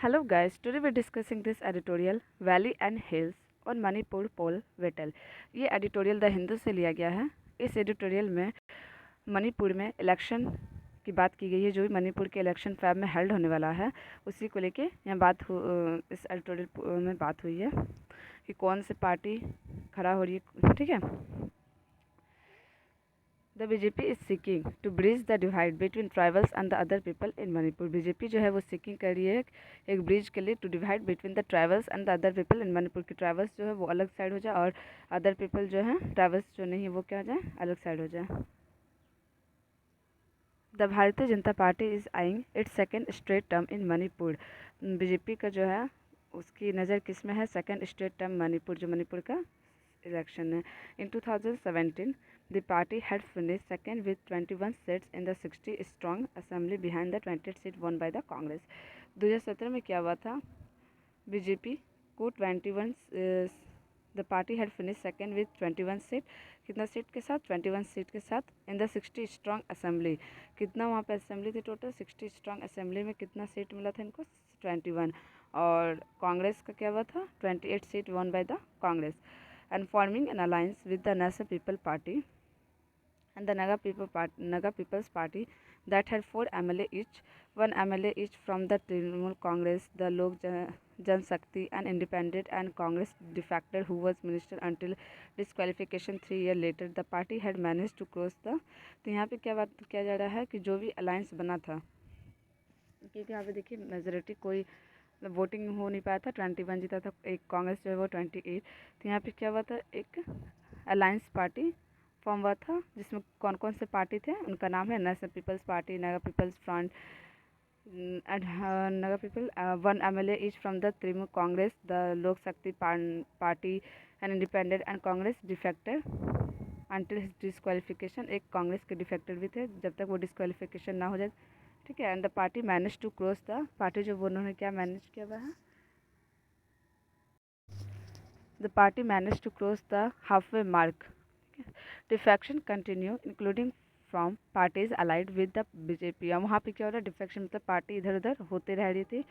Hello guys, today we're discussing this editorial Valley and Hills on Manipur poll वेटल। ये editorial the Hindu से लिया गया है। इस एडिटोरियल में मणिपुर में इलेक्शन की बात की गई है, जो भी मणिपुर के इलेक्शन फैब में हेल्ड होने वाला है उसी को लेके यहाँ इस एडिटोरियल में बात हुई है कि कौन सी पार्टी खड़ा हो रही है। ठीक है। The BJP is seeking to bridge the divide between tribals and the other people in Manipur. BJP जो है वो सीकिंग कर रही है एक ब्रिज के लिए to divide between the tribals and the other people in Manipur की ट्राइबल्स जो है वो अलग साइड हो जाए और अदर पीपल जो है ट्राइबल्स जो नहीं है वो क्या हो जाए, अलग साइड हो जाए। The Bharatiya Janata party is eyeing it's second straight term in Manipur. BJP का जो है उसकी नज़र किस में है, सेकेंड स्ट्रेट टर्म मणिपुर, जो मणिपुर का election. In 2017, the party had finished second with 21 seats in the 60-strong assembly behind the 20 seat won by the Congress. 2017 में क्या हुआ था, बीजेपी को 21 the party had finish second with 21 seat. कितना seat के साथ, 21 सीट के साथ इन द 60 स्ट्रॉन्ग असेंबली। कितना वहाँ पे असेंबली थी टोटल, 60 स्ट्रॉन्ग असेंबली में कितना सीट मिला था इनको, 21। और कांग्रेस का क्या हुआ था, 28 seat one by the Congress and forming an alliance with the National People Party and the Naga People's Party that had 4 MLA each, 1 MLA each from the Trinamool Congress, the Lok Jan Shakti, and Independent and Congress defector who was minister until disqualification 3 years later. The party had managed to cross the। तो यहाँ पे क्या बात किया जा रहा है कि जो भी अलायंस बना था, क्योंकि यहाँ पे देखिए मेजोरिटी कोई मतलब वोटिंग हो नहीं पाया था, 21 जीता था, एक कांग्रेस जो है वो 28। तो यहाँ पे क्या हुआ था, एक अलायंस पार्टी फॉर्म हुआ था जिसमें कौन कौन से पार्टी थे, उनका नाम है national people's party, Naga people's front and Naga people, 1 MLA each from the Trinamool Congress, the Lok Shakti party and independent and Congress defector until his disqualification. एक कांग्रेस के डिफेक्टर भी थे जब तक वो डिस्क्वालिफिकेशन ना हो जाए। ठीक है। And the party manage to cross the party, जो वो उन्होंने क्या मैनेज किया हुआ है, the party manage to cross the half way mark. Defection continue including from parties allied with the BJP. और वहाँ पे क्या हो रहा है, डिफेक्शन मतलब पार्टी इधर उधर होते रह रही थी,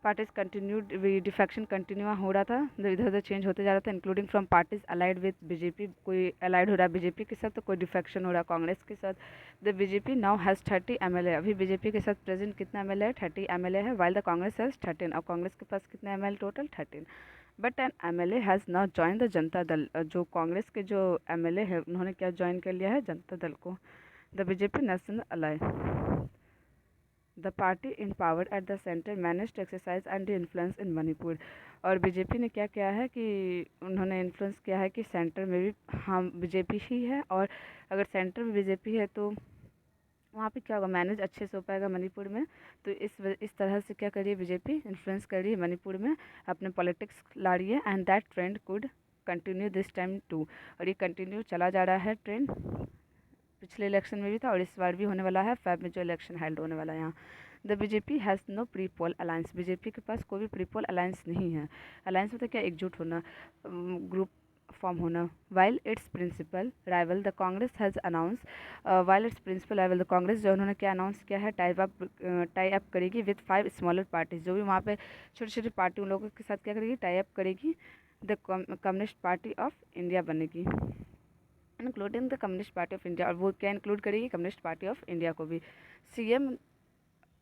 पार्टीज कंटिन्यू, डिफेक्शन कंटिन्यू हो रहा था, इधर उधर चेंज होते जा रहा था, including from parties allied with BJP. कोई अलाइड हो रहा है बीजेपी के साथ तो कोई डिफेक्शन हो रहा है कांग्रेस के साथ। The BJP now has 30 MLA। अभी बीजेपी के साथ प्रेजेंट कितना MLA है, 30 MLA है, वाइल द कांग्रेस हैज़ 13। और कांग्रेस के पास कितना MLA total, 13। But an MLA has now join the Janata Dal. जो कांग्रेस के जो MLA है उन्होंने क्या ज्वाइन कर लिया है, जनता दल को। The BJP national ally, the party in power at the centre manage to exercise and influence in Manipur. और बीजेपी ने क्या किया है कि उन्होंने इन्फ्लुएंस किया है कि सेंटर में भी हम बीजेपी ही है, और अगर सेंटर में बीजेपी है तो वहाँ पे क्या होगा, मैनेज अच्छे से हो पाएगा मणिपुर में। तो इस तरह से क्या करिए, बीजेपी इन्फ्लुएंस कर रही है मणिपुर में, अपने पॉलिटिक्स ला रही है। And that trend could continue this time too. और ये कंटिन्यू चला जा रहा है ट्रेंड, पिछले इलेक्शन में भी था और इस बार भी होने वाला है, फैब में जो इलेक्शन हेल्ड होने वाला है यहाँ। The BJP has no pre poll alliance. BJP के पास कोई भी प्री पोल अलायंस नहीं है। अलायंस मतलब क्या, एकजुट होना, ग्रुप फॉर्म होना। While its principal rival the Congress has announce, while its principal rival the Congress जो उन्होंने क्या अनाउंस किया है, टाई अप करेगी विथ 5 स्मॉलर पार्टीज। जो भी वहाँ पे छोटी छोटी पार्टी उन लोगों के साथ क्या करेगी, टाई अप करेगी। The Communist Party of India बनेगी, including the Communist Party of India. और वो क्या इंक्लूड करेगी, कम्युनिस्ट पार्टी ऑफ इंडिया को भी। CM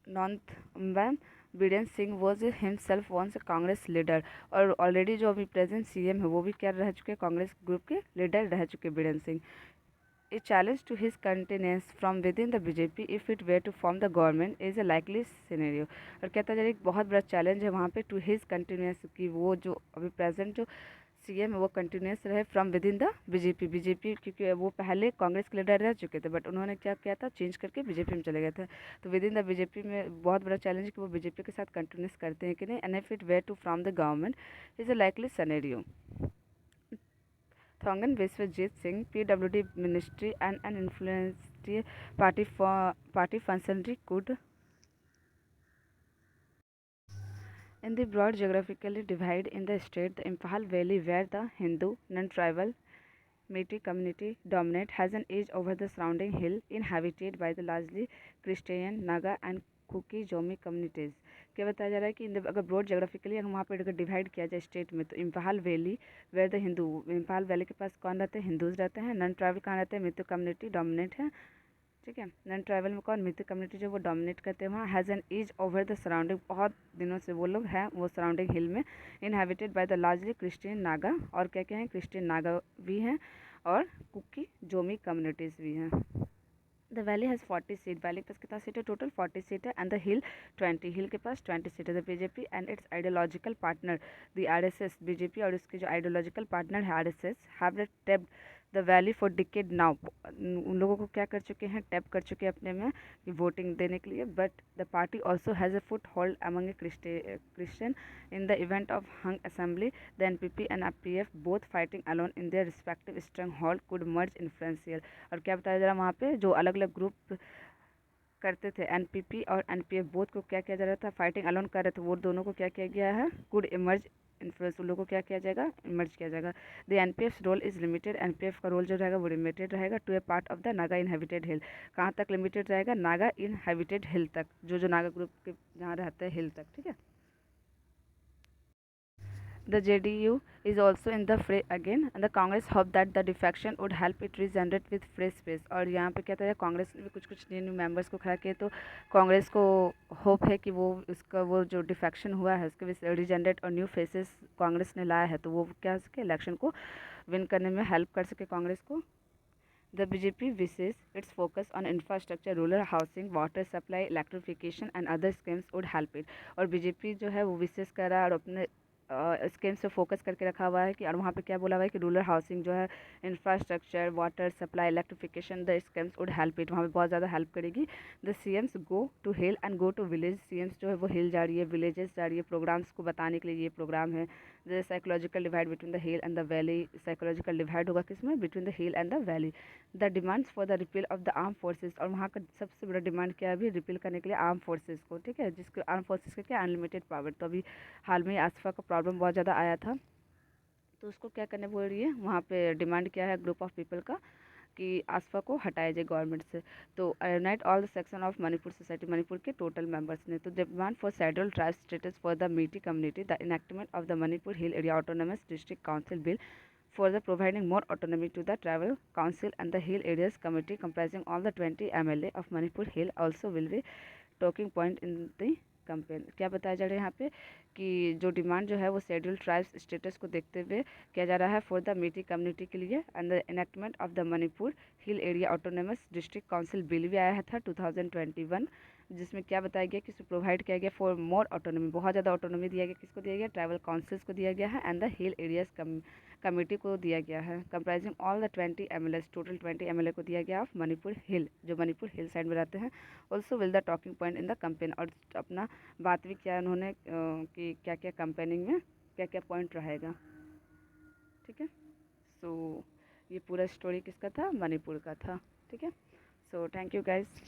Nongthombam Biren Singh was himself once Congress leader. और ऑलरेडी जो अभी प्रेजेंट CM है वो भी क्या रह चुके हैं, कांग्रेस ग्रुप के लीडर रह चुके Biren Singh. A challenge to his countenance from within the BJP if it were to form the government is a likely scenario. और कहता है एक बहुत बड़ा चैलेंज है वहाँ पे टू हिज कंटिन्यूस, की वो जो अभी प्रेजेंट जो CM है वो कंटिन्यूस रहे from within the BJP, क्योंकि वो पहले कांग्रेस के लीडर रह चुके थे बट उन्होंने क्या किया था, चेंज करके बीजेपी में चले गए थे। तो विद इन द बीजेपी में बहुत बड़ा चैलेंज है कि वो बीजेपी के साथ कंटिन्यूस करते हैं कि नहीं। And if it were to from the government is a likely scenario. Thongan Viswajit Singh, PWD Ministry and an influential party functionary could, in the broad geographically divide in the state, the Imphal Valley where the Hindu non-tribal Meitei community dominate has an edge over the surrounding hill inhabited by the largely Christian, Naga and Kuki Jomi communities. क्या बताया जा रहा है कि अगर broad geographically हम वहाँ पर अगर डिवाइड किया जाए स्टेट में, तो Imphal valley where the Hindu, Imphal valley के पास कौन रहते हैं, हिंदूज़ रहते हैं। नॉन ट्राइबल कहाँ रहते हैं, मितो कम्युनिटी डोमिनेट है, ठीक है। नॉन ट्राइबल में कौन, मितो कम्युनिटी जो वो डोमिनेट करते हैं वहाँ। Has an ease over the surrounding, बहुत दिनों से वो लोग हैं वो सराउंडिंग हिल में। Inhabited by the largely Christian Naga, और क्या क्या हैं, क्रिश्चियन नागा भी हैं और कुकी जोमी कम्युनिटीज़ भी हैं। The valley has 40 seat, valley के पास कितना सीट है, टोटल 40 सीट है। एंड द हिल 20, हिल के पास 20 सीट है। The BJP and it's ideological partner the RSS, BJP और उसके जो आइडियोलॉजिकल पार्टनर है RSS, have taped the valley for decade now, उन लोगों को क्या कर चुके हैं, टैप कर चुके हैं अपने में वोटिंग देने के लिए। But the party also has a foot hold among A Christian in the event of hung assembly, the NPP and APF both fighting alone in their respective strong hold could merge influential. और क्या बताया जा रहा है वहाँ पे, जो अलग अलग ग्रुप करते थे एनपीपी और एनपीएफ बोथ को क्या किया जा रहा था, फाइटिंग अलोन कर रहे थे, वो दोनों को क्या किया गया है, कुड इमर्ज इन्फ्लुएंस, उन लोगों को क्या किया जाएगा, इमर्ज किया जाएगा। The NPF role is limited, NPF का रोल जो रहेगा वो लिमिटेड रहेगा to a part of the Naga inhabited hill, कहाँ तक लिमिटेड रहेगा, नागा इनहेबिटेड हिल तक, जो जो नागा ग्रुप के जहाँ रहते हैं हिल तक, ठीक है। The JDU is also in the fray again, and the Congress hope that the defection would help it regenerate with fresh space. और यहाँ पे क्या था, कांग्रेस ने भी कुछ कुछ न्यू मेंबर्स को खड़ा किया, तो कांग्रेस को होप है कि वो उसका वो जो डिफेक्शन हुआ है उसके भी रिजेनरेट और न्यू फेसेस कांग्रेस ने लाया है, तो वो क्या सके इलेक्शन को विन करने में हेल्प कर सके कांग्रेस को। The BJP wishes its focus on infrastructure, rural housing, water supply, electrification and other schemes would help it. और बीजेपी जो है वो विशेष कर रहा है और अपने स्कीम्स पे फोकस करके रखा हुआ है कि, और वहाँ पे क्या बोला हुआ है कि रूरल हाउसिंग जो है, infrastructure, water supply, electrification, the schemes would help it, वहाँ पे बहुत ज़्यादा हेल्प करेगी। The CMs go to hill and go to village, CMs जो है वो हिल जा रही है, विलेजेस जा रही है, प्रोग्राम्स को बताने के लिए ये प्रोग्राम है। The psychological divide between the hill and the valley, psychological divide होगा किसमें, between the hill and the valley. The demands for the repeal of the arm forces, और वहाँ का सबसे बड़ा डिमांड क्या है अभी, रिपील करने के लिए आर्म फोर्सेज को, ठीक है, जिसके आर्म फोर्सेज का क्या, अनलिमिटेड पावर। तो अभी हाल में आसफा का प्रॉब्लम बहुत ज़्यादा आया था, तो उसको क्या करने बोल रही है, वहाँ पे डिमांड क्या है ग्रुप ऑफ पीपल का, कि आसफा को हटाया जाए गवर्नमेंट से। तो unite all the section of Manipur society, Manipur के टोटल मेंबर्स ने, तो demand for schedule tribe status for the Meitei community, the enactment of the Manipur hill area autonomous district council bill for the providing more autonomy to the tribal council and the hill areas committee comprising all the 20 MLA of Manipur Hill also will be talking point in the campaign। क्या बताया जा रहा है यहाँ पे कि जो demand जो है वो शेड्यूल ट्राइब्स स्टेटस को देखते हुए किया जा रहा है फॉर द मीटी कम्युनिटी के लिए, and the enactment of the Manipur hill area autonomous district council bill भी आया था 2021, जिसमें क्या बताया गया कि प्रोवाइड किया गया फॉर मोर ऑटोनॉमी, बहुत ज़्यादा ऑटोनॉमी दिया गया, किसको दिया गया, ट्राइबल काउंसिल्स को दिया गया है, and the hill areas committee को दिया गया है, comprising all the 20 MLAs, total 20 MLA को दिया गया ऑफ मणिपुर हिल, जो मणिपुर हिल साइड में रहते हैं। Also will the talking point in the campaign, और अपना बात भी किया उन्होंने कि क्या क्या कैंपेनिंग में क्या क्या पॉइंट रहेगा, ठीक है। सो ये पूरा स्टोरी किसका था, मणिपुर का था, ठीक है। So thank you guys.